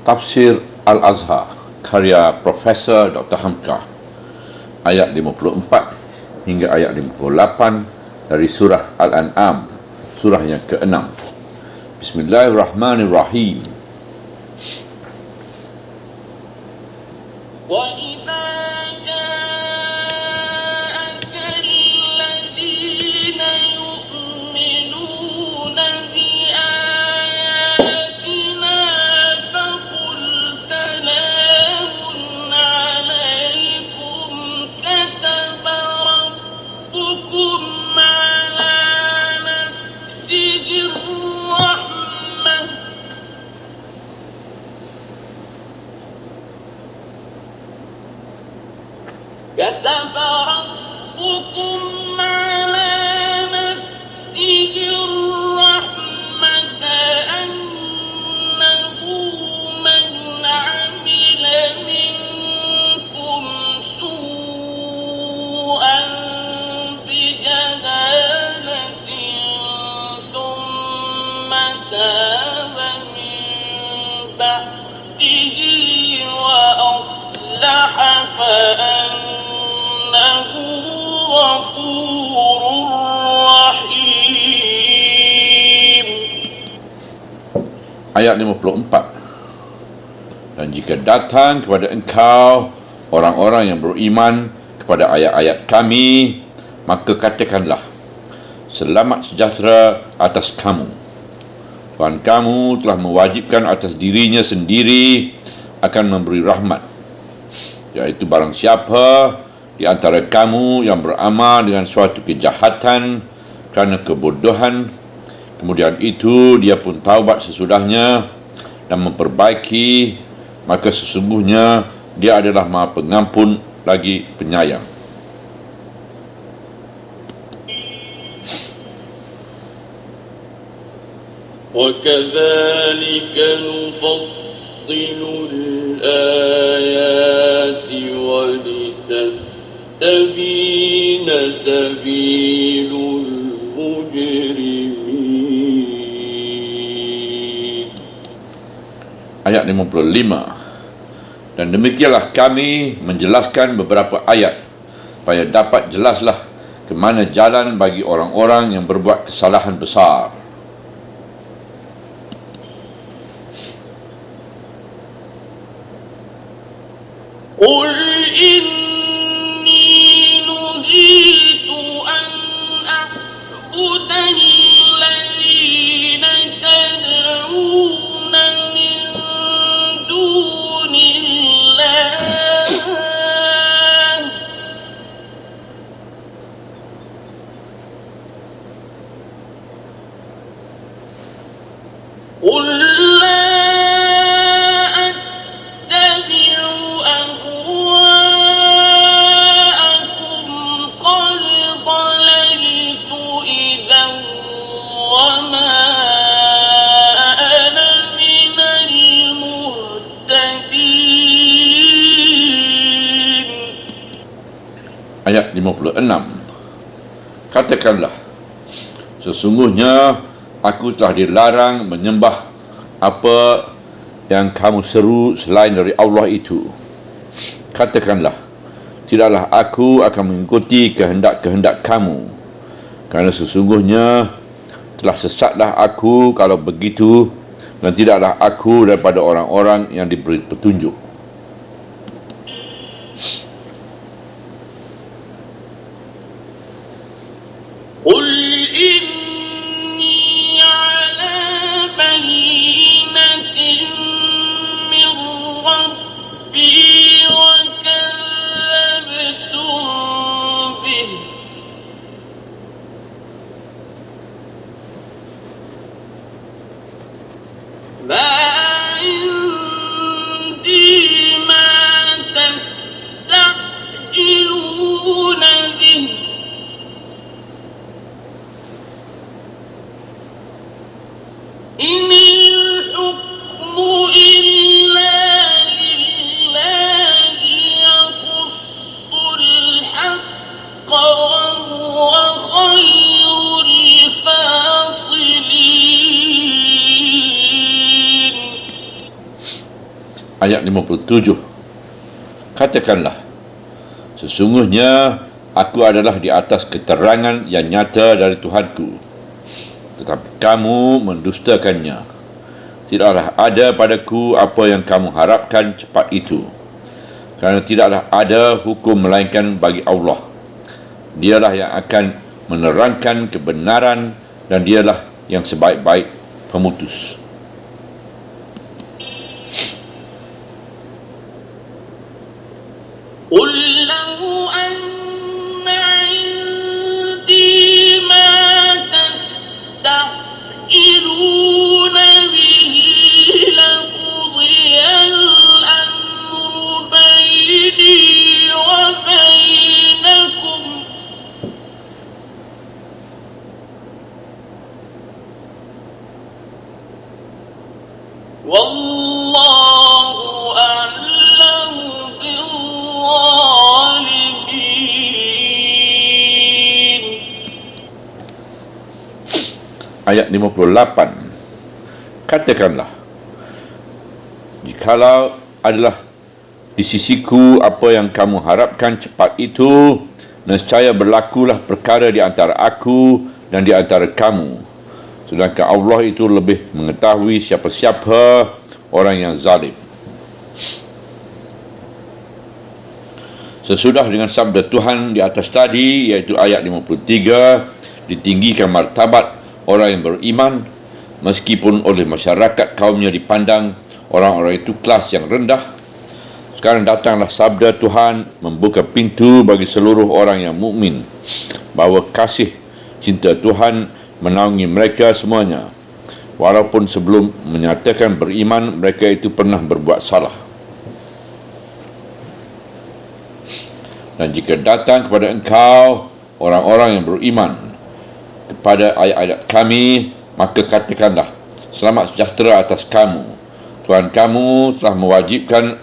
Tafsir Al-Azhar karya Profesor Dr. Hamka, ayat 54 hingga ayat 58 dari surah Al-An'am, surah yang ke-6. Bismillahirrahmanirrahim. كتب ربكم على نفسه الرحمة أنه من عمل منكم سوءا بجهالة ثم تاب من بعده وأصلح فأنه غفور رحيم. Ayat 54. Dan jika datang kepada engkau orang-orang yang beriman kepada ayat-ayat kami, maka katakanlah, selamat sejahtera atas kamu. Tuhan kamu telah mewajibkan atas dirinya sendiri akan memberi rahmat, iaitu barang siapa di antara kamu yang beramal dengan suatu kejahatan kerana kebodohan, kemudian itu dia pun taubat sesudahnya dan memperbaiki, maka sesungguhnya dia adalah Maha Pengampun lagi penyayang. وَكَذَلِكَ نُفَصِّلُ الْآيَاتِ وَلِتَسْتَبِينَ سَبِيلُ الْمُجْرِمِينَ. Ayat 55. Dan demikianlah kami menjelaskan beberapa ayat supaya dapat jelaslah ke mana jalan bagi orang-orang yang berbuat kesalahan besar. قُلْ إِنِّي نُهِيتُ أَنْ أَعْبُدَ الَّذِينَ تَدْعُونَ مِنْ دُونِ اللَّهِ قُلْ لَا Ayat 56. Katakanlah, sesungguhnya aku telah dilarang menyembah apa yang kamu seru selain dari Allah itu. Katakanlah, tidaklah aku akan mengikuti kehendak-kehendak kamu, kerana sesungguhnya telah sesatlah aku kalau begitu, dan tidaklah aku daripada orang-orang yang diberi petunjuk. قُلْ إِنِّي عَلَى بَيِّنَةٍ مِّن رَّبِّي وَكَذَّبْتُم بِهِ مَا عِندِي ayat 57. Katakanlah, sesungguhnya aku adalah di atas keterangan yang nyata dari Tuhanku, tetapi kamu mendustakannya. Tidaklah ada padaku apa yang kamu harapkan cepat itu, kerana tidaklah ada hukum melainkan bagi Allah. Dialah yang akan menerangkan kebenaran dan dialah yang sebaik-baik pemutus. قل لو أن عندي ما تستعجلون به لقضي الأمر بيني وبينكم والله أعلم بالظالمين. Ayat 58. Katakanlah, jikalau adalah di sisiku apa yang kamu harapkan cepat itu, nescaya berlakulah perkara di antara aku dan di antara kamu, sedangkan Allah itu lebih mengetahui siapa-siapa orang yang zalim. Sesudah dengan sabda Tuhan di atas tadi, iaitu ayat 53, ditinggikan martabat orang yang beriman, meskipun oleh masyarakat kaumnya dipandang orang-orang itu kelas yang rendah. Sekarang datanglah sabda Tuhan membuka pintu bagi seluruh orang yang mukmin, bahawa kasih cinta Tuhan menaungi mereka semuanya, walaupun sebelum menyatakan beriman mereka itu pernah berbuat salah. Dan jika datang kepada engkau orang-orang yang beriman kepada ayat-ayat kami, maka katakanlah, selamat sejahtera atas kamu. Tuhan kamu telah mewajibkan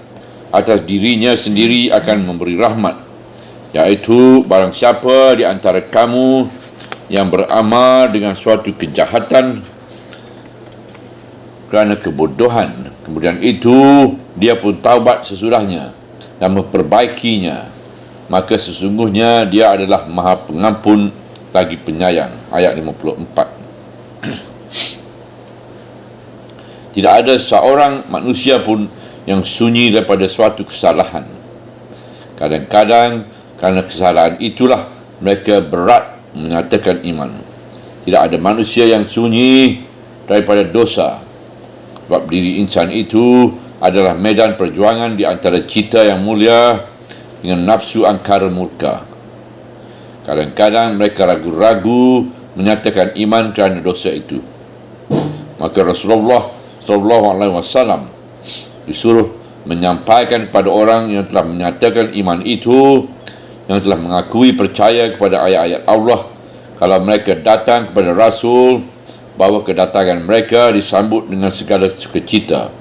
atas dirinya sendiri akan memberi rahmat, iaitu barang siapa di antara kamu yang beramal dengan suatu kejahatan kerana kebodohan, kemudian itu dia pun taubat sesudahnya dan memperbaikinya, maka sesungguhnya dia adalah Maha Pengampun lagi penyayang. Ayat 54. Tidak ada seorang manusia pun yang sunyi daripada suatu kesalahan. Kadang-kadang kerana kesalahan itulah mereka berat menyatakan iman. Tidak ada manusia yang sunyi daripada dosa, sebab diri insan itu adalah medan perjuangan di antara cita yang mulia dengan nafsu angkara murka. Kadang-kadang mereka ragu-ragu menyatakan iman kerana dosa itu. Maka Rasulullah SAW disuruh menyampaikan kepada orang yang telah menyatakan iman itu, yang telah mengakui percaya kepada ayat-ayat Allah, kalau mereka datang kepada Rasul, bahawa kedatangan mereka disambut dengan segala sukacita.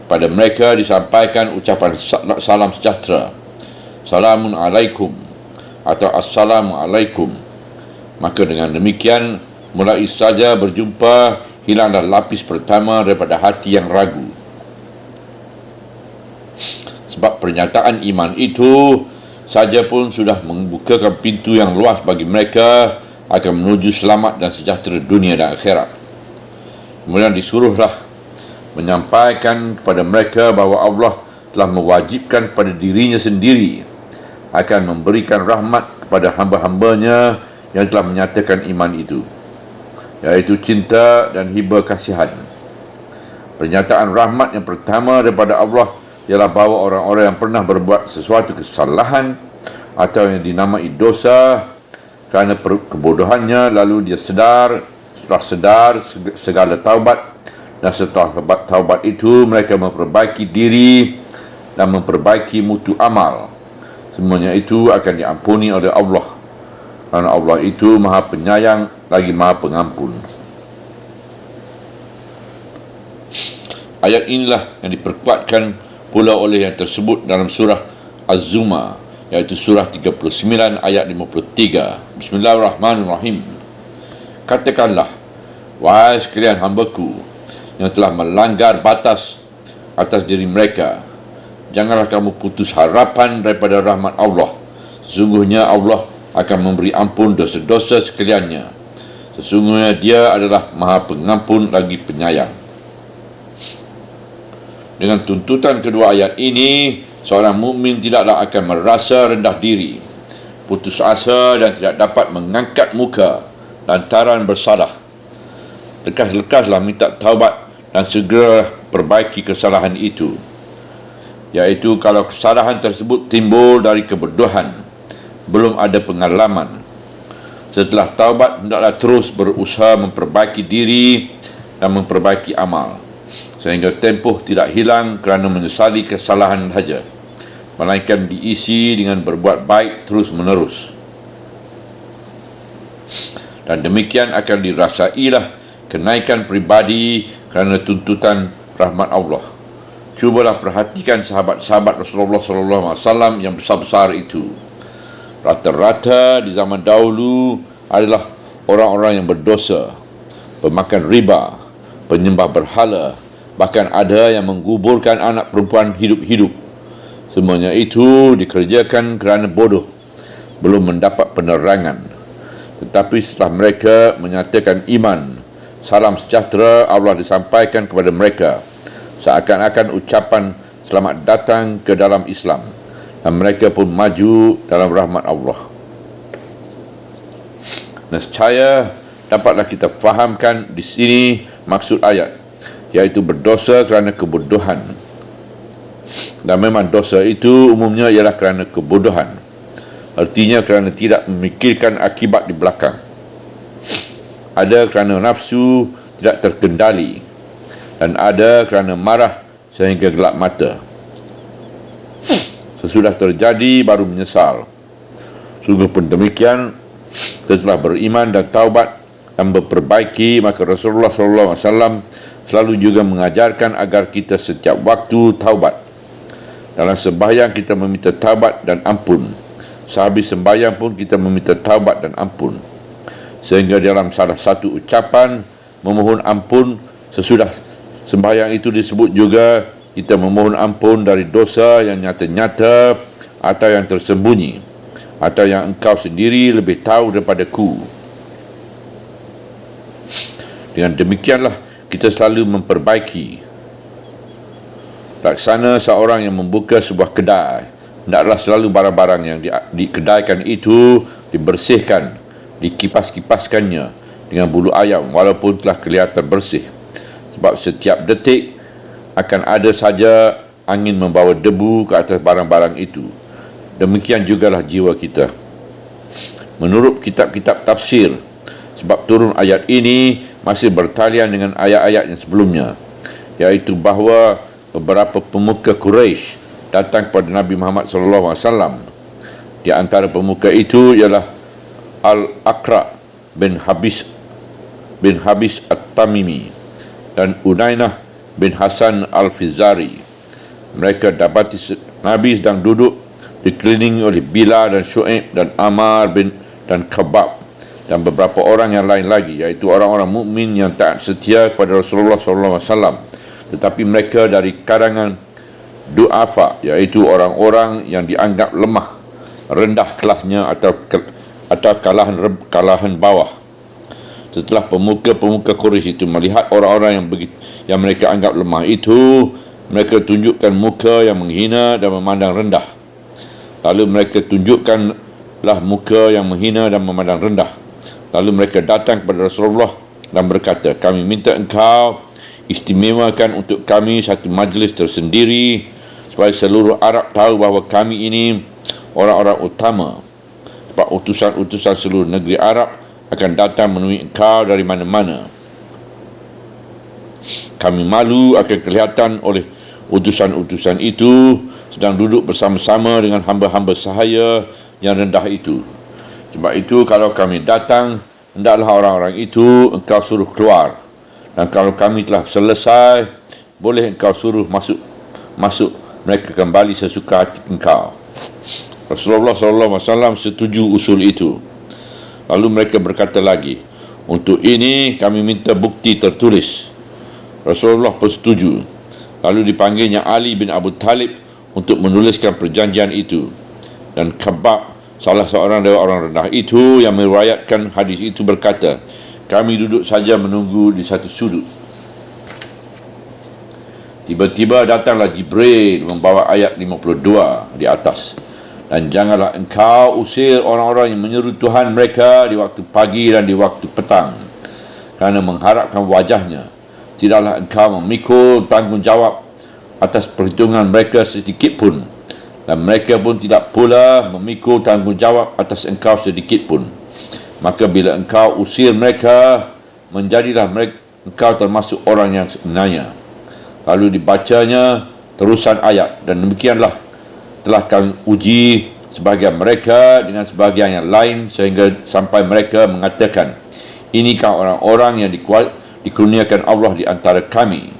Pada mereka disampaikan ucapan salam sejahtera, Salamun alaikum atau Assalamualaikum. Maka dengan demikian mulai saja berjumpa, hilanglah lapis pertama daripada hati yang ragu. Sebab pernyataan iman itu saja pun sudah membukakan pintu yang luas bagi mereka akan menuju selamat dan sejahtera dunia dan akhirat. Kemudian disuruhlah menyampaikan kepada mereka bahawa Allah telah mewajibkan kepada dirinya sendiri akan memberikan rahmat kepada hamba-hambanya yang telah menyatakan iman itu, iaitu cinta dan hibah kasihan. Pernyataan rahmat yang pertama daripada Allah ialah bahawa orang-orang yang pernah berbuat sesuatu kesalahan atau yang dinamai dosa kerana kebodohannya, lalu dia setelah sedar segala taubat, dan setelah taubat itu mereka memperbaiki diri dan memperbaiki mutu amal, semuanya itu akan diampuni oleh Allah, kerana Allah itu Maha Penyayang lagi Maha Pengampun. Ayat inilah yang diperkuatkan pula oleh yang tersebut dalam surah Az-Zumar, iaitu surah 39 ayat 53. Bismillahirrahmanirrahim. Katakanlah, wahai sekalian hambaku yang telah melanggar batas atas diri mereka. Janganlah kamu putus harapan daripada rahmat Allah. Sesungguhnya Allah akan memberi ampun dosa-dosa sekaliannya. Sesungguhnya Dia adalah Maha Pengampun lagi penyayang. Dengan tuntutan kedua ayat ini, seorang mukmin tidaklah akan merasa rendah diri, putus asa dan tidak dapat mengangkat muka lantaran bersalah. Lekas-lekaslah minta taubat dan segera perbaiki kesalahan itu. Iaitu kalau kesalahan tersebut timbul dari kebodohan, belum ada pengalaman. Setelah taubat, hendaklah terus berusaha memperbaiki diri dan memperbaiki amal, sehingga tempoh tidak hilang kerana menyesali kesalahan saja, melainkan diisi dengan berbuat baik terus menerus. Dan demikian akan dirasailah kenaikan pribadi kerana tuntutan rahmat Allah. Cubalah perhatikan sahabat-sahabat Rasulullah SAW yang besar-besar itu. Rata-rata di zaman dahulu adalah orang-orang yang berdosa, pemakan riba, penyembah berhala, bahkan ada yang menguburkan anak perempuan hidup-hidup. Semuanya itu dikerjakan kerana bodoh, belum mendapat penerangan. Tetapi setelah mereka menyatakan iman, salam sejahtera Allah disampaikan kepada mereka, seakan-akan ucapan selamat datang ke dalam Islam, dan mereka pun maju dalam rahmat Allah. Nescaya dapatlah kita fahamkan di sini maksud ayat, iaitu berdosa kerana kebodohan. Dan memang dosa itu umumnya ialah kerana kebodohan. Artinya kerana tidak memikirkan akibat di belakang. Ada kerana nafsu tidak terkendali, dan ada kerana marah sehingga gelap mata. Sesudah terjadi baru menyesal. Sungguh pun demikian, setelah beriman dan taubat dan memperbaiki, maka Rasulullah SAW selalu juga mengajarkan agar kita setiap waktu taubat. Dalam sembahyang kita meminta taubat dan ampun. Sehabis sembahyang pun kita meminta taubat dan ampun. Sehingga dalam salah satu ucapan memohon ampun sesudah sembahyang itu disebut juga kita memohon ampun dari dosa yang nyata-nyata atau yang tersembunyi, atau yang engkau sendiri lebih tahu daripadaku. Dengan demikianlah kita selalu memperbaiki. Laksana seorang yang membuka sebuah kedai, hendaklah selalu barang-barang yang dikedaikan itu dibersihkan, dikipas-kipaskannya dengan bulu ayam walaupun telah kelihatan bersih. Sebab setiap detik akan ada saja angin membawa debu ke atas barang-barang itu. Demikian jugalah jiwa kita. Menurut kitab-kitab tafsir, sebab turun ayat ini masih bertalian dengan ayat-ayat yang sebelumnya, iaitu bahawa beberapa pemuka Quraisy datang kepada Nabi Muhammad SAW. Di antara pemuka itu ialah Al-Aqra bin Habis At-Tamimi dan Unainah bin Hasan Al-Fizari. Mereka dapati Nabi sedang duduk dikelilingi oleh Bilal dan Syu'aib dan Ammar dan Khabbab dan beberapa orang yang lain lagi, iaitu orang-orang mukmin yang taat setia kepada Rasulullah SAW, tetapi mereka dari kalangan du'afa, iaitu orang-orang yang dianggap lemah, rendah kelasnya atau kalahan bawah. Setelah pemuka-pemuka Quraisy itu melihat orang-orang yang mereka anggap lemah itu, mereka tunjukkan muka yang menghina dan memandang rendah. Lalu mereka tunjukkanlah muka yang menghina dan memandang rendah. Lalu mereka datang kepada Rasulullah dan berkata, kami minta engkau istimewakan untuk kami satu majlis tersendiri, supaya seluruh Arab tahu bahawa kami ini orang-orang utama. Sebab utusan-utusan seluruh negeri Arab akan datang menemui engkau dari mana-mana. Kami malu akan kelihatan oleh utusan-utusan itu sedang duduk bersama-sama dengan hamba-hamba sahaya yang rendah itu. Sebab itu kalau kami datang, hendaklah orang-orang itu engkau suruh keluar. Dan kalau kami telah selesai, boleh engkau suruh masuk mereka kembali sesuka hati engkau. Rasulullah SAW setuju usul itu. Lalu mereka berkata lagi, untuk ini kami minta bukti tertulis. Rasulullah pun setuju. Lalu dipanggilnya Ali bin Abu Talib untuk menuliskan perjanjian itu. Dan Khabbab, salah seorang dari orang rendah itu yang meriwayatkan hadis itu, berkata, kami duduk saja menunggu di satu sudut. Tiba-tiba datanglah Jibril membawa ayat 52 di atas. Dan janganlah engkau usir orang-orang yang menyeru Tuhan mereka di waktu pagi dan di waktu petang, kerana mengharapkan wajahnya. Tidaklah engkau memikul tanggungjawab atas perhitungan mereka sedikit pun, dan mereka pun tidak pula memikul tanggungjawab atas engkau sedikit pun. Maka bila engkau usir mereka, menjadilah engkau termasuk orang yang sebenarnya. Lalu dibacanya terusan ayat, dan demikianlah telah kami uji sebahagian mereka dengan sebahagian yang lain, sehingga sampai mereka mengatakan, inikah orang-orang yang dikurniakan Allah di antara kami.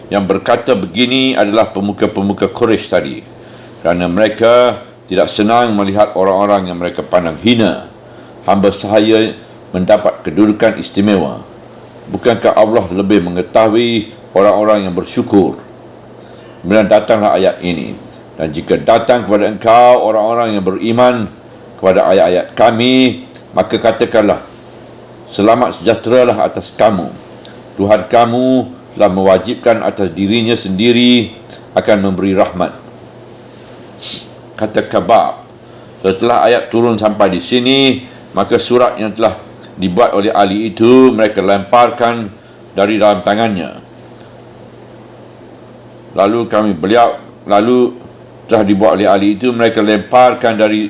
Yang berkata begini adalah pemuka-pemuka Quraisy tadi, kerana mereka tidak senang melihat orang-orang yang mereka pandang hina, hamba sahaya, mendapat kedudukan istimewa. Bukankah Allah lebih mengetahui orang-orang yang bersyukur? Kemudian datanglah ayat ini, dan jika datang kepada engkau orang-orang yang beriman kepada ayat-ayat kami, maka katakanlah, selamat sejahteralah atas kamu. Tuhan kamu telah mewajibkan atas dirinya sendiri akan memberi rahmat. Kata Khabbab, setelah ayat turun sampai di sini, maka surat yang telah dibuat oleh Ali itu mereka lemparkan dari dalam tangannya. Lalu telah dibuat oleh Ali itu mereka lemparkan dari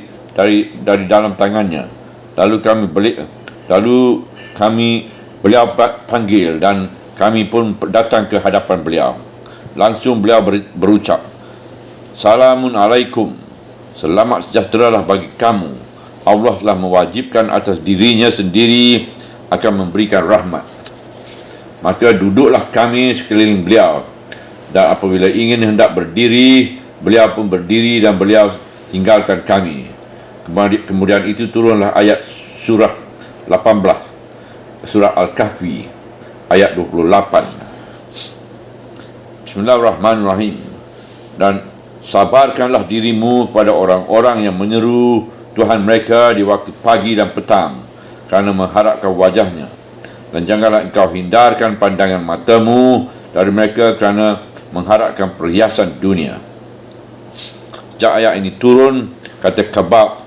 dalam tangannya. Lalu beliau panggil, dan kami pun datang ke hadapan beliau. Langsung beliau berucap, Salamun alaikum, selamat sejahteralah bagi kamu. Allah telah mewajibkan atas dirinya sendiri akan memberikan rahmat. Maka duduklah kami sekeliling beliau, dan apabila ingin hendak berdiri, beliau pun berdiri dan beliau tinggalkan kami. Kemudian itu turunlah ayat surah 18, surah Al-Kahfi, ayat 28. Bismillahirrahmanirrahim. Dan sabarkanlah dirimu kepada orang-orang yang menyeru Tuhan mereka di waktu pagi dan petang, kerana mengharapkan wajahnya. Dan janganlah engkau hindarkan pandangan matamu dari mereka kerana mengharapkan perhiasan dunia. Sejak ayat ini turun, kata Khabbab,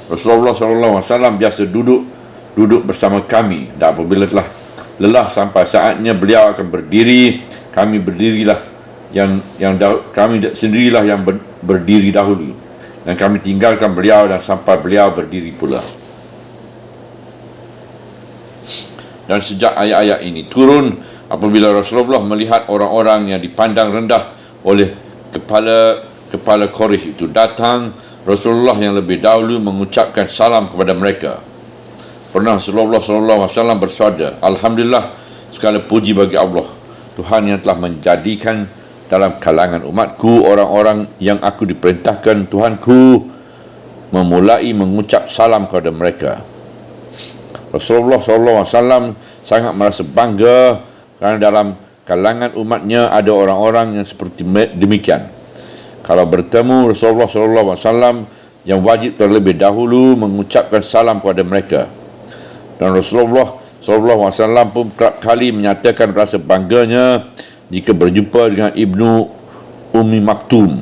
Rasulullah SAW biasa duduk bersama kami, dan apabila telah lelah sampai saatnya beliau akan berdiri, kami berdirilah kami sendirilah yang berdiri dahulu, dan kami tinggalkan beliau dan sampai beliau berdiri pula. Dan sejak ayat-ayat ini turun, apabila Rasulullah melihat orang-orang yang dipandang rendah oleh kepala Quraisy itu datang, Rasulullah yang lebih dahulu mengucapkan salam kepada mereka. Pernah Rasulullah SAW bersabda, Alhamdulillah, segala puji bagi Allah, Tuhan yang telah menjadikan dalam kalangan umatku orang-orang yang aku diperintahkan Tuhanku memulai mengucap salam kepada mereka. Rasulullah SAW sangat merasa bangga kerana dalam kalangan umatnya ada orang-orang yang seperti demikian. Kalau bertemu Rasulullah SAW, yang wajib terlebih dahulu mengucapkan salam kepada mereka. Dan Rasulullah SAW pun kerap kali menyatakan rasa bangganya jika berjumpa dengan Ibnu Ummi Maktum.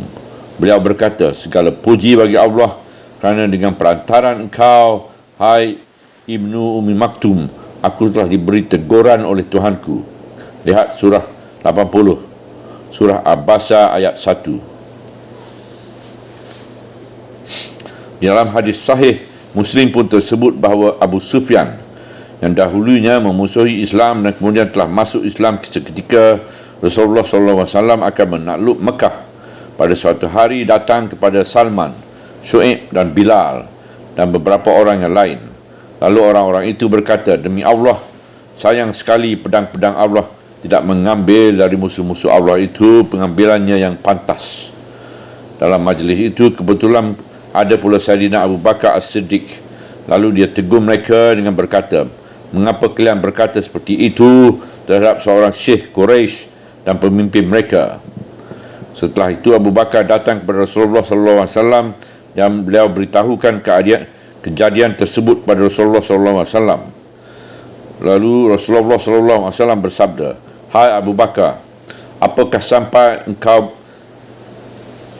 Beliau berkata, segala puji bagi Allah kerana dengan perantaran engkau, hai Ibnu Ummi Maktum, aku telah diberi teguran oleh Tuhanku. Lihat surah 80, surah Abasa ayat 1. Di dalam hadis sahih Muslim pun tersebut bahawa Abu Sufyan yang dahulunya memusuhi Islam dan kemudian telah masuk Islam seketika, Rasulullah SAW akan menakluk Mekah. Pada suatu hari datang kepada Salman, Syu'ib dan Bilal dan beberapa orang yang lain. Lalu orang-orang itu berkata, demi Allah, sayang sekali pedang-pedang Allah tidak mengambil dari musuh-musuh Allah itu pengambilannya yang pantas. Dalam majlis itu kebetulan ada pula Sayyidina Abu Bakar As-Siddiq. Lalu dia tegur mereka dengan berkata, mengapa kalian berkata seperti itu terhadap seorang syekh Quraisy dan pemimpin mereka. Setelah itu Abu Bakar datang kepada Rasulullah SAW dan beliau beritahukan kejadian tersebut pada Rasulullah SAW. Lalu Rasulullah SAW bersabda, "Hai Abu Bakar, apakah sampai engkau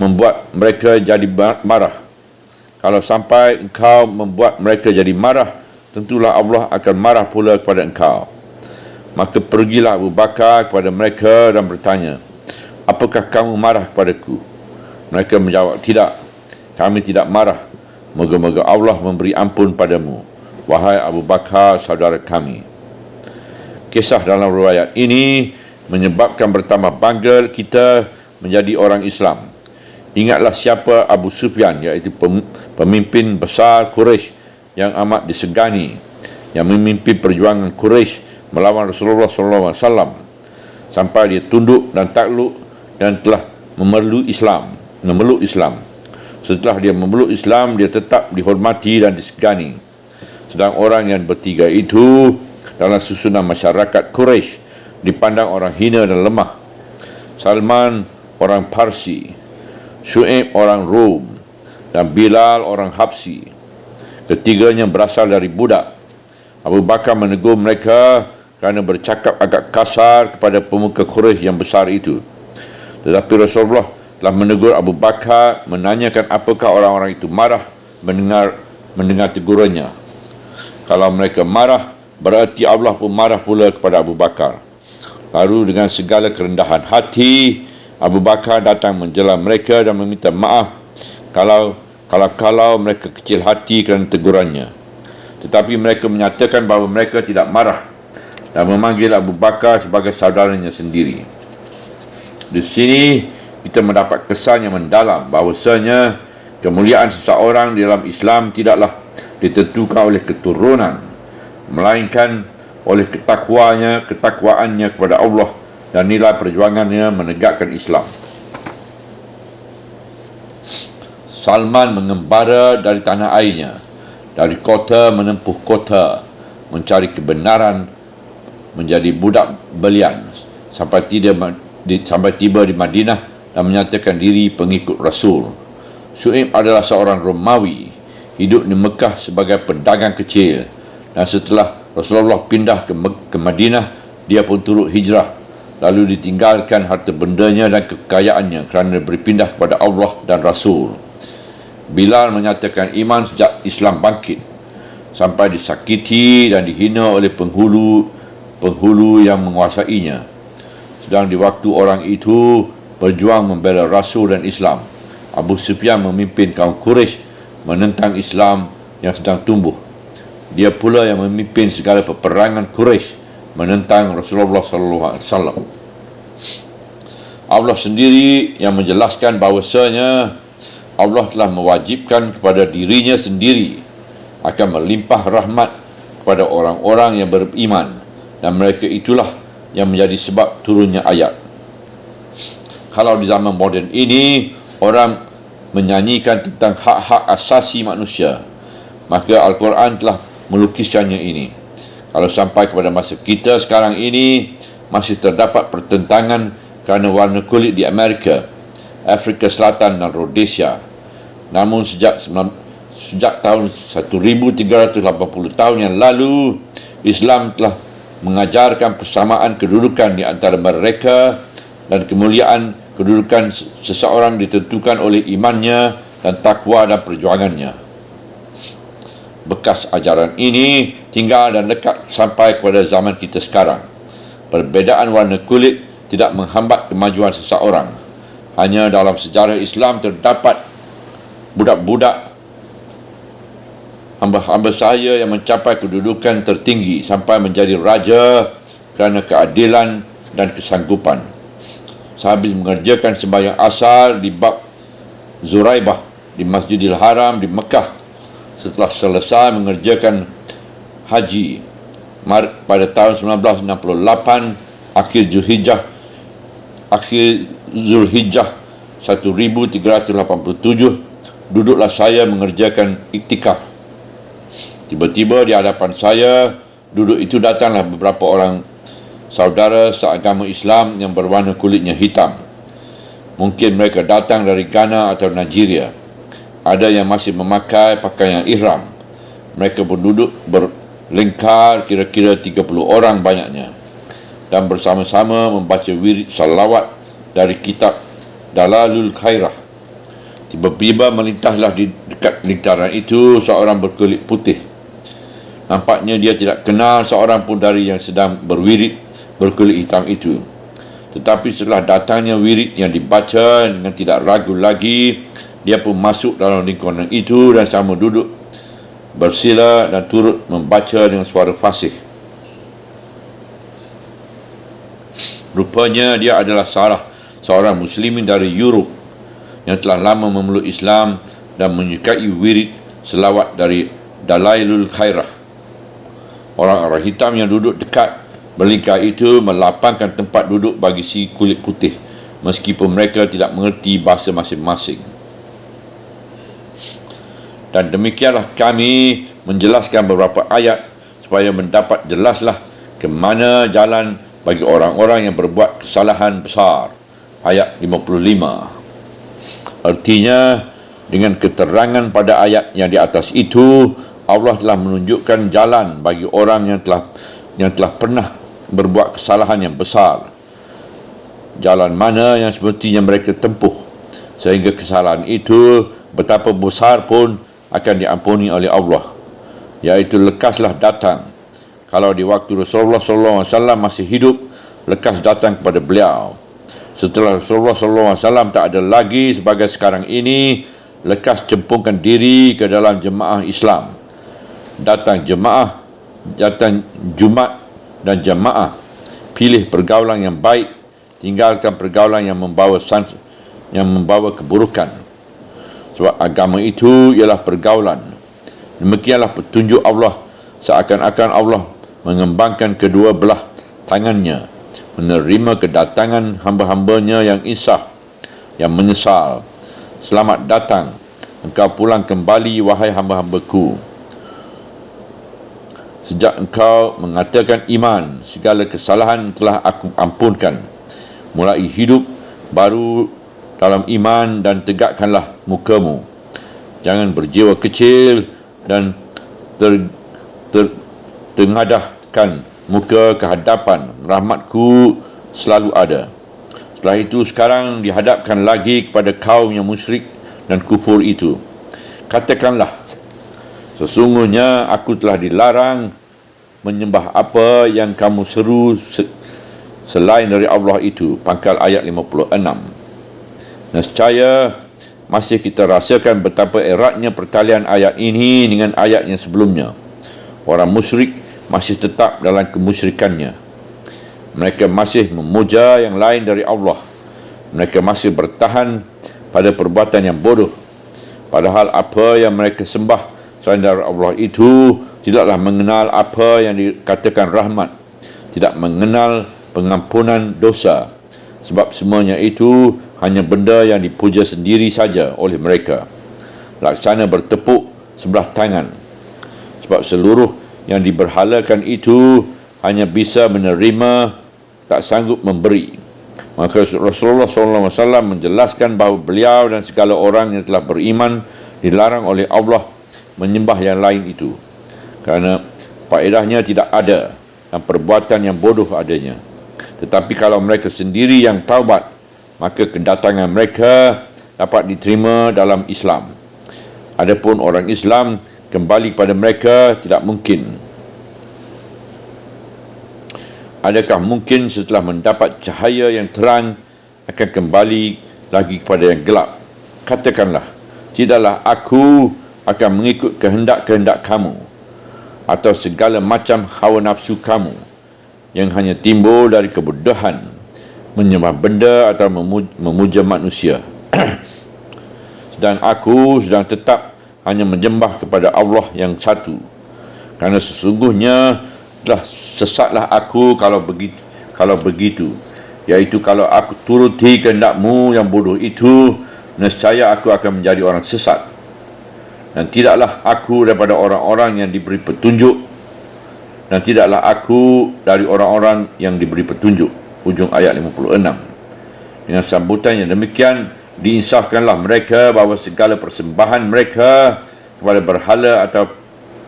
membuat mereka jadi marah? Kalau sampai engkau membuat mereka jadi marah, tentulah Allah akan marah pula kepada engkau." Maka pergilah Abu Bakar kepada mereka dan bertanya, "Apakah kamu marah kepadaku?" Mereka menjawab, "Tidak, kami tidak marah. Moga-moga Allah memberi ampun padamu, wahai Abu Bakar, saudara kami." Kisah dalam riwayat ini menyebabkan bertambah bangga kita menjadi orang Islam. Ingatlah siapa Abu Sufyan, iaitu pemimpin besar Quraisy yang amat disegani, yang memimpin perjuangan Quraisy melawan Rasulullah SAW sampai dia tunduk dan takluk dan telah memeluk Islam. Setelah dia memeluk Islam, dia tetap dihormati dan disegani. Sedang orang yang bertiga itu dalam susunan masyarakat Quraisy dipandang orang hina dan lemah. Salman orang Parsi, Syu'aib orang Rom, dan Bilal orang Habsi. Ketiganya berasal dari budak. Abu Bakar menegur mereka kerana bercakap agak kasar kepada pemuka Quraisy yang besar itu. Tetapi Rasulullah telah menegur Abu Bakar, menanyakan apakah orang-orang itu marah mendengar tegurannya. Kalau mereka marah, berarti Allah pun marah pula kepada Abu Bakar. Lalu dengan segala kerendahan hati, Abu Bakar datang menjela mereka dan meminta maaf kalau mereka kecil hati kerana tegurannya. Tetapi mereka menyatakan bahawa mereka tidak marah dan memanggil Abu Bakar sebagai saudaranya sendiri. Di sini kita mendapat kesan yang mendalam bahawasanya kemuliaan seseorang di dalam Islam tidaklah ditentukan oleh keturunan, melainkan oleh ketakwaannya kepada Allah dan nilai perjuangannya menegakkan Islam. Salman mengembara dari tanah airnya, dari kota menempuh kota, mencari kebenaran, menjadi budak belian sampai tiba di Madinah dan menyatakan diri pengikut Rasul. Syu'aib adalah seorang Romawi, hidup di Mekah sebagai pedagang kecil, dan setelah Rasulullah pindah ke Madinah, dia pun turut hijrah, lalu ditinggalkan harta bendanya dan kekayaannya kerana berpindah kepada Allah dan Rasul. Bilal menyatakan iman sejak Islam bangkit, sampai disakiti dan dihina oleh penghulu yang menguasainya. Sedang di waktu orang itu berjuang membela Rasul dan Islam, Abu Sufyan memimpin kaum Quraisy menentang Islam yang sedang tumbuh. Dia pula yang memimpin segala peperangan Quraisy menentang Rasulullah SAW. Allah sendiri yang menjelaskan bahawasanya Allah telah mewajibkan kepada dirinya sendiri akan melimpah rahmat kepada orang-orang yang beriman, dan mereka itulah yang menjadi sebab turunnya ayat. Kalau di zaman moden ini orang menyanyikan tentang hak-hak asasi manusia, maka Al-Quran telah melukiskannya ini. Kalau sampai kepada masa kita sekarang ini, masih terdapat pertentangan kerana warna kulit di Amerika, Afrika Selatan dan Rhodesia. Namun sejak tahun 1380 tahun yang lalu, Islam telah mengajarkan persamaan kedudukan di antara mereka, dan kemuliaan kedudukan seseorang ditentukan oleh imannya dan takwa dan perjuangannya. Bekas ajaran ini tinggal dan lekat sampai kepada zaman kita sekarang. Perbezaan warna kulit tidak menghambat kemajuan seseorang. Hanya dalam sejarah Islam terdapat budak-budak hamba-hamba saya yang mencapai kedudukan tertinggi sampai menjadi raja kerana keadilan dan kesanggupan. Sehabis mengerjakan sembahyang asar di bab Zuraibah di Masjidil Haram di Mekah, setelah selesai mengerjakan haji pada tahun 1968, akhir Zulhijjah 1387, duduklah saya mengerjakan iktikaf. Tiba-tiba di hadapan saya duduk itu datanglah beberapa orang saudara seagama Islam yang berwarna kulitnya hitam. Mungkin mereka datang dari Ghana atau Nigeria. Ada yang masih memakai pakaian ihram. Mereka berduduk berlingkar kira-kira 30 orang banyaknya dan bersama-sama membaca wirid salawat dari kitab Dalalul Khairah. Tiba-tiba melintahlah di dekat lingkaran itu seorang berkulit putih. Nampaknya dia tidak kenal seorang pun dari yang sedang berwirid berkulit hitam itu. Tetapi setelah datangnya wirid yang dibaca dengan tidak ragu lagi, dia pun masuk dalam lingkungan itu dan sama duduk bersila dan turut membaca dengan suara fasih. Rupanya dia adalah seorang muslimin dari Europe yang telah lama memeluk Islam dan menyukai wirid selawat dari Dalailul Khairah. Orang-orang hitam yang duduk dekat berlingkar itu melapangkan tempat duduk bagi si kulit putih, meskipun mereka tidak mengerti bahasa masing-masing. Dan demikianlah kami menjelaskan beberapa ayat supaya mendapat jelaslah ke mana jalan bagi orang-orang yang berbuat kesalahan besar. Ayat 55. Artinya, dengan keterangan pada ayat yang di atas itu, Allah telah menunjukkan jalan bagi orang yang telah pernah berbuat kesalahan yang besar. Jalan mana yang semestinya mereka tempuh, sehingga kesalahan itu betapa besar pun akan diampuni oleh Allah, iaitu lekaslah datang. Kalau di waktu Rasulullah SAW masih hidup, lekas datang kepada beliau. Setelah Rasulullah SAW tak ada lagi sebagai sekarang ini, lekas cempungkan diri ke dalam jemaah Islam. Datang Jumat dan jemaah. Pilih pergaulan yang baik, tinggalkan pergaulan yang membawa keburukan. Sebab agama itu ialah pergaulan. Demikianlah petunjuk Allah, seakan-akan Allah mengembangkan kedua belah tangannya, menerima kedatangan hamba-hambanya yang insaf, yang menyesal. Selamat datang, engkau pulang kembali, wahai hamba-hambaku. Sejak engkau mengatakan iman, segala kesalahan telah aku ampunkan. Mulai hidup baru dalam iman dan tegakkanlah mukamu. Jangan berjiwa kecil dan tengadahkan muka ke hadapan. Rahmatku selalu ada. Setelah itu sekarang dihadapkan lagi kepada kaum yang musyrik dan kufur itu. Katakanlah, sesungguhnya aku telah dilarang menyembah apa yang kamu seru selain dari Allah itu. Pangkal ayat 56. Nescaya masih kita rasakan betapa eratnya pertalian ayat ini dengan ayat yang sebelumnya. Orang musyrik masih tetap dalam kemusyrikannya. Mereka masih memuja yang lain dari Allah. Mereka masih bertahan pada perbuatan yang bodoh. Padahal apa yang mereka sembah selain dari Allah itu tidaklah mengenal apa yang dikatakan rahmat, tidak mengenal pengampunan dosa. Sebab semuanya itu hanya benda yang dipuja sendiri saja oleh mereka, laksana bertepuk sebelah tangan. Sebab seluruh yang diberhalakan itu hanya bisa menerima, tak sanggup memberi. Maka Rasulullah SAW menjelaskan bahawa beliau dan segala orang yang telah beriman dilarang oleh Allah menyembah yang lain itu, kerana faedahnya tidak ada dan perbuatan yang bodoh adanya. Tetapi kalau mereka sendiri yang taubat, maka kedatangan mereka dapat diterima dalam Islam. Adapun orang Islam kembali kepada mereka tidak mungkin. Adakah mungkin setelah mendapat cahaya yang terang akan kembali lagi kepada yang gelap? Katakanlah, tidaklah aku akan mengikut kehendak-kehendak kamu atau segala macam hawa nafsu kamu yang hanya timbul dari kebodohan, menyembah benda atau memuja manusia. Sedang aku sedang tetap hanya menyembah kepada Allah yang satu. Kerana sesungguhnya telah sesatlah aku kalau begitu, iaitu kalau aku turuti kehendakmu yang bodoh itu, nescaya aku akan menjadi orang sesat. Dan tidaklah aku daripada orang-orang yang diberi petunjuk dan tidaklah aku dari orang-orang yang diberi petunjuk. Ujung ayat 56. Dengan sambutan yang demikian, diinsafkanlah mereka bahawa segala persembahan mereka kepada berhala atau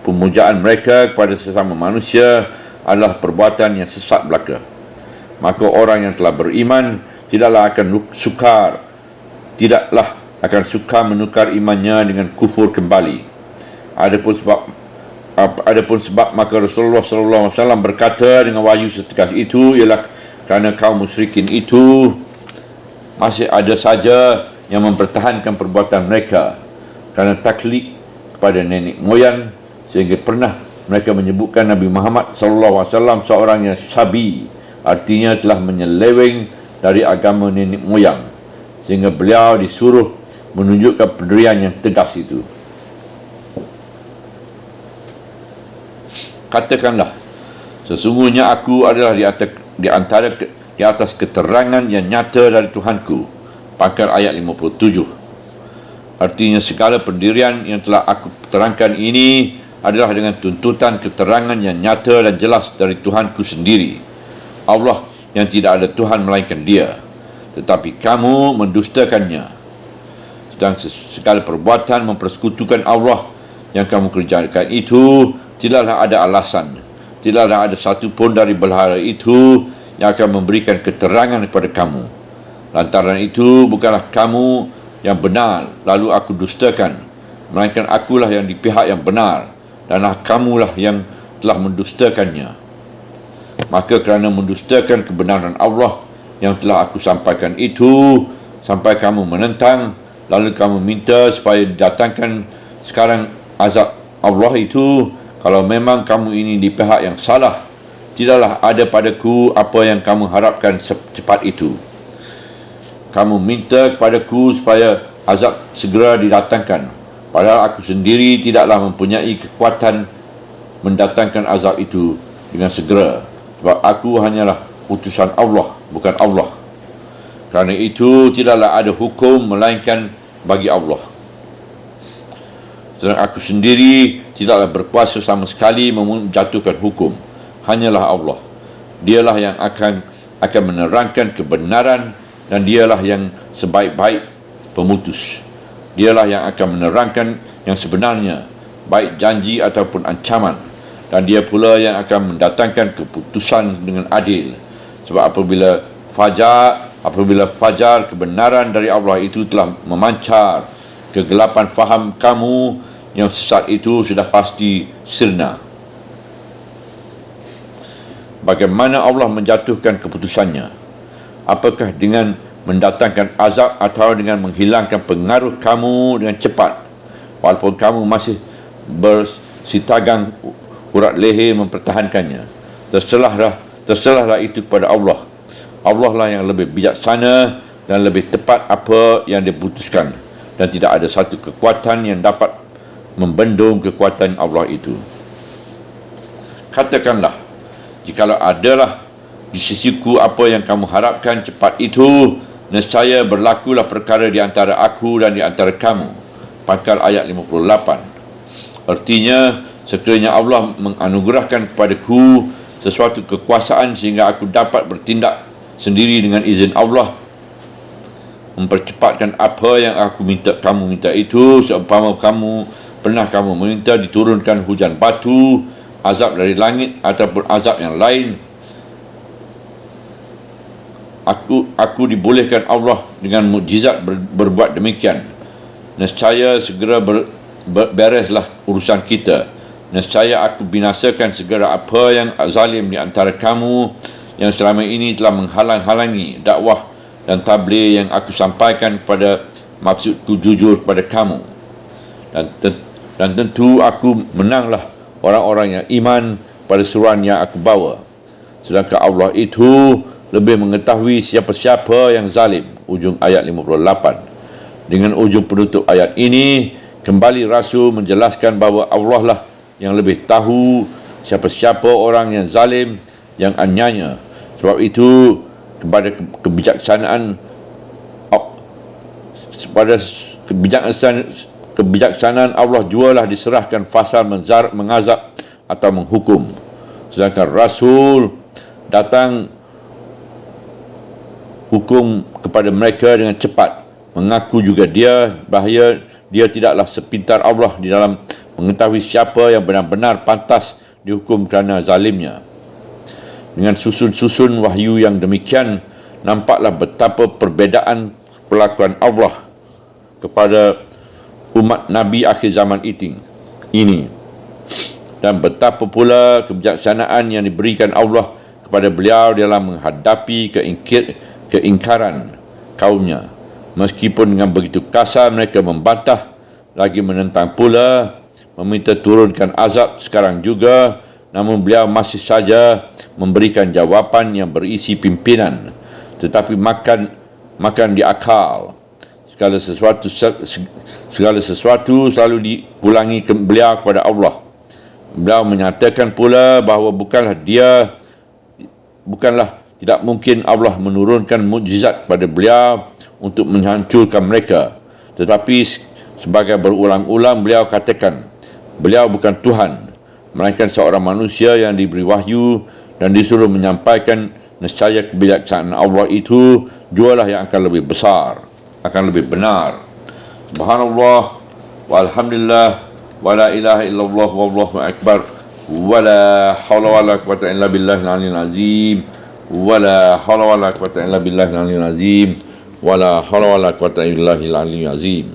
pemujaan mereka kepada sesama manusia adalah perbuatan yang sesat belaka. Maka orang yang telah beriman tidaklah akan sukar menukar imannya dengan kufur kembali. Adapun sebab maka Rasulullah SAW berkata dengan wahyu setegas itu ialah kerana kaum musyrikin itu masih ada saja yang mempertahankan perbuatan mereka kerana taklid kepada nenek moyang, sehingga pernah mereka menyebutkan Nabi Muhammad SAW seorang yang sabi, artinya telah menyeleweng dari agama nenek moyang, sehingga beliau disuruh menunjukkan pendirian yang tegas itu. Katakanlah, sesungguhnya aku adalah di atas keterangan yang nyata dari Tuhanku. Pangkal ayat 57. Artinya segala pendirian yang telah aku terangkan ini adalah dengan tuntutan keterangan yang nyata dan jelas dari Tuhanku sendiri, Allah yang tidak ada Tuhan melainkan Dia, tetapi kamu mendustakannya. Sedang segala perbuatan mempersekutukan Allah yang kamu kerjakan itu tidaklah ada alasan, tidaklah ada satu pun dari berhala itu yang akan memberikan keterangan kepada kamu. Lantaran itu bukanlah kamu yang benar lalu aku dustakan, melainkan akulah yang di pihak yang benar dan kamulah yang telah mendustakannya. Maka kerana mendustakan kebenaran Allah yang telah aku sampaikan itu, sampai kamu menentang, lalu kamu minta supaya didatangkan sekarang azab Allah itu, kalau memang kamu ini di pihak yang salah, tidaklah ada padaku apa yang kamu harapkan secepat itu. Kamu minta kepadaku supaya azab segera didatangkan, padahal aku sendiri tidaklah mempunyai kekuatan mendatangkan azab itu dengan segera, sebab aku hanyalah utusan Allah, bukan Allah. Kerana itu tidaklah ada hukum melainkan bagi Allah. Sedang aku sendiri tidaklah berkuasa sama sekali menjatuhkan hukum, hanyalah Allah. Dialah yang akan menerangkan kebenaran dan dialah yang sebaik-baik pemutus. Dialah yang akan menerangkan yang sebenarnya, baik janji ataupun ancaman, dan dia pula yang akan mendatangkan keputusan dengan adil. Sebab apabila fajar kebenaran dari Allah itu telah memancar, kegelapan faham kamu yang sesat itu sudah pasti sirna. Bagaimana Allah menjatuhkan keputusannya? Apakah dengan mendatangkan azab atau dengan menghilangkan pengaruh kamu dengan cepat, walaupun kamu masih bersitagang urat leher mempertahankannya? Terserahlah itu kepada Allah. Allah lah yang lebih bijaksana dan lebih tepat apa yang dia putuskan, dan tidak ada satu kekuatan yang dapat membendung kekuatan Allah itu. Katakanlah, jikalau adalah di sisiku apa yang kamu harapkan cepat itu, nescaya berlakulah perkara di antara aku dan di antara kamu. Pangkal ayat 58. Artinya, sekiranya Allah menganugerahkan kepadaku sesuatu kekuasaan sehingga aku dapat bertindak sendiri dengan izin Allah, mempercepatkan apa yang kamu minta itu, seumpama kamu meminta diturunkan hujan batu, azab dari langit ataupun azab yang lain, aku dibolehkan Allah dengan mukjizat berbuat demikian. Nescaya segera bereslah urusan kita. Nescaya aku binasakan segera apa yang zalim di antara kamu yang selama ini telah menghalang-halangi dakwah dan tabligh yang aku sampaikan kepada maksudku jujur kepada kamu. Dan tentu aku menanglah orang-orang yang iman pada seruan yang aku bawa. Sedangkan Allah itu lebih mengetahui siapa-siapa yang zalim. Ujung ayat 58. Dengan ujung penutup ayat ini, kembali Rasul menjelaskan bahawa Allah lah yang lebih tahu siapa-siapa orang yang zalim, yang aniaya. Sebab itu kepada kebijaksanaan Allah jualah diserahkan fasal mengazab atau menghukum. Sedangkan Rasul datang hukum kepada mereka dengan cepat, mengaku juga dia bahaya dia tidaklah sepintar Allah di dalam mengetahui siapa yang benar-benar pantas dihukum kerana zalimnya. Dengan susun-susun wahyu yang demikian, nampaklah betapa perbezaan perlakuan Allah kepada umat Nabi akhir zaman ini, dan betapa pula kebijaksanaan yang diberikan Allah kepada beliau dalam menghadapi keingkaran kaumnya. Meskipun dengan begitu kasar mereka membantah, lagi menentang pula, meminta turunkan azab sekarang juga, namun beliau masih saja memberikan jawapan yang berisi pimpinan, tetapi makan di akal. Segala sesuatu selalu dipulangi beliau kepada Allah. Beliau menyatakan pula bahawa bukanlah tidak mungkin Allah menurunkan mukjizat pada beliau untuk menghancurkan mereka, tetapi sebagai berulang-ulang beliau katakan, beliau bukan Tuhan, melainkan seorang manusia yang diberi wahyu dan disuruh menyampaikan nescaya kebijaksanaan Allah itu jualah yang akan lebih besar, akan lebih benar. Subhanallah walhamdulillah wala ilaha illallah wallahu akbar wala hawla wala quwwata illa billahil aliyyil azim wala hawla wala quwwata illa billahil aliyyil azim wala hawla wala quwwata illa billahil aliyyil azim.